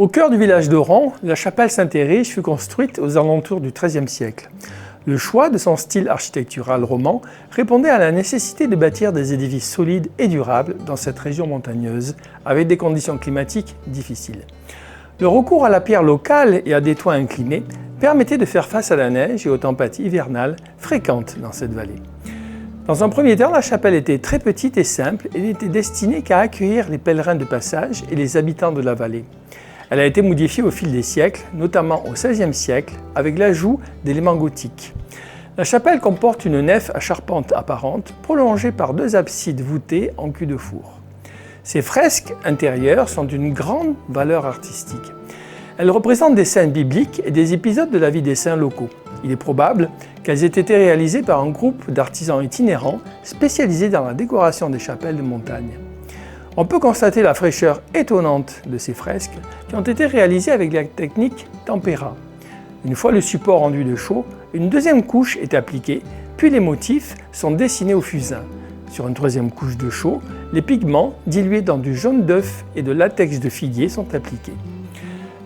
Au cœur du village d'Oran, la chapelle Saint-Érige fut construite aux alentours du XIIIe siècle. Le choix de son style architectural roman répondait à la nécessité de bâtir des édifices solides et durables dans cette région montagneuse, avec des conditions climatiques difficiles. Le recours à la pierre locale et à des toits inclinés permettait de faire face à la neige et aux tempêtes hivernales fréquentes dans cette vallée. Dans un premier temps, la chapelle était très petite et simple et n'était destinée qu'à accueillir les pèlerins de passage et les habitants de la vallée. Elle a été modifiée au fil des siècles, notamment au XVIe siècle, avec l'ajout d'éléments gothiques. La chapelle comporte une nef à charpente apparente, prolongée par deux absides voûtées en cul-de-four. Ces fresques intérieures sont d'une grande valeur artistique. Elles représentent des scènes bibliques et des épisodes de la vie des saints locaux. Il est probable qu'elles aient été réalisées par un groupe d'artisans itinérants spécialisés dans la décoration des chapelles de montagne. On peut constater la fraîcheur étonnante de ces fresques qui ont été réalisées avec la technique tempéra. Une fois le support enduit de chaux, une deuxième couche est appliquée, puis les motifs sont dessinés au fusain. Sur une troisième couche de chaux, les pigments dilués dans du jaune d'œuf et de latex de figuier sont appliqués.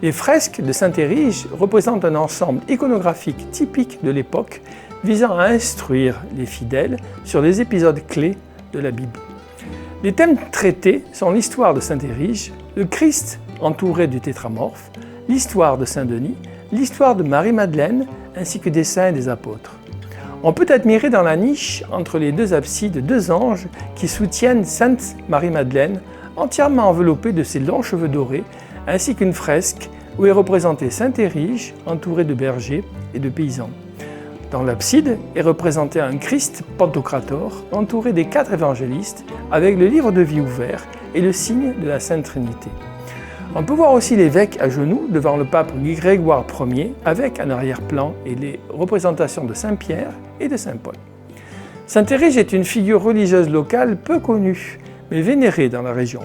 Les fresques de Saint-Érige représentent un ensemble iconographique typique de l'époque visant à instruire les fidèles sur les épisodes clés de la Bible. Les thèmes traités sont l'histoire de Saint-Érige, le Christ entouré du tétramorphe, l'histoire de Saint-Denis, l'histoire de Marie-Madeleine ainsi que des saints et des apôtres. On peut admirer dans la niche entre les deux absides deux anges qui soutiennent Sainte Marie-Madeleine entièrement enveloppée de ses longs cheveux dorés ainsi qu'une fresque où est représenté Saint-Érige entouré de bergers et de paysans. Dans l'abside est représenté un Christ pantocrator entouré des 4 évangélistes avec le livre de vie ouvert et le signe de la Sainte Trinité. On peut voir aussi l'évêque à genoux devant le pape Grégoire Ier avec en arrière-plan et les représentations de Saint-Pierre et de Saint-Paul. Saint-Érige est une figure religieuse locale peu connue mais vénérée dans la région.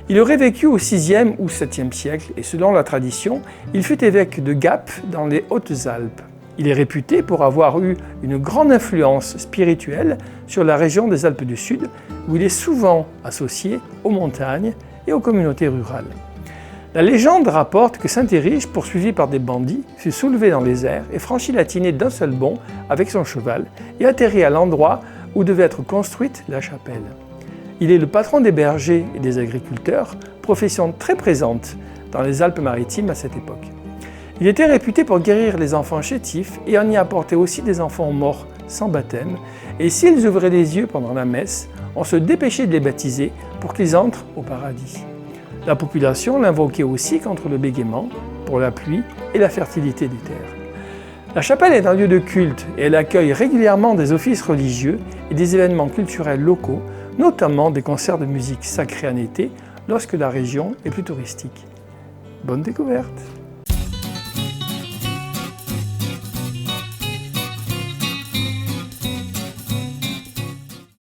Il aurait vécu au VIe ou VIIe siècle et selon la tradition, il fut évêque de Gap dans les Hautes-Alpes. Il est réputé pour avoir eu une grande influence spirituelle sur la région des Alpes du Sud, où il est souvent associé aux montagnes et aux communautés rurales. La légende rapporte que Saint-Érige, poursuivi par des bandits, fut soulevé dans les airs et franchit la Tinée d'un seul bond avec son cheval et atterrit à l'endroit où devait être construite la chapelle. Il est le patron des bergers et des agriculteurs, profession très présente dans les Alpes-Maritimes à cette époque. Il était réputé pour guérir les enfants chétifs et en y apporter aussi des enfants morts sans baptême, et s'ils ouvraient les yeux pendant la messe, on se dépêchait de les baptiser pour qu'ils entrent au paradis. La population l'invoquait aussi contre le bégaiement, pour la pluie et la fertilité des terres. La chapelle est un lieu de culte et elle accueille régulièrement des offices religieux et des événements culturels locaux, notamment des concerts de musique sacrée en été lorsque la région est plus touristique. Bonne découverte!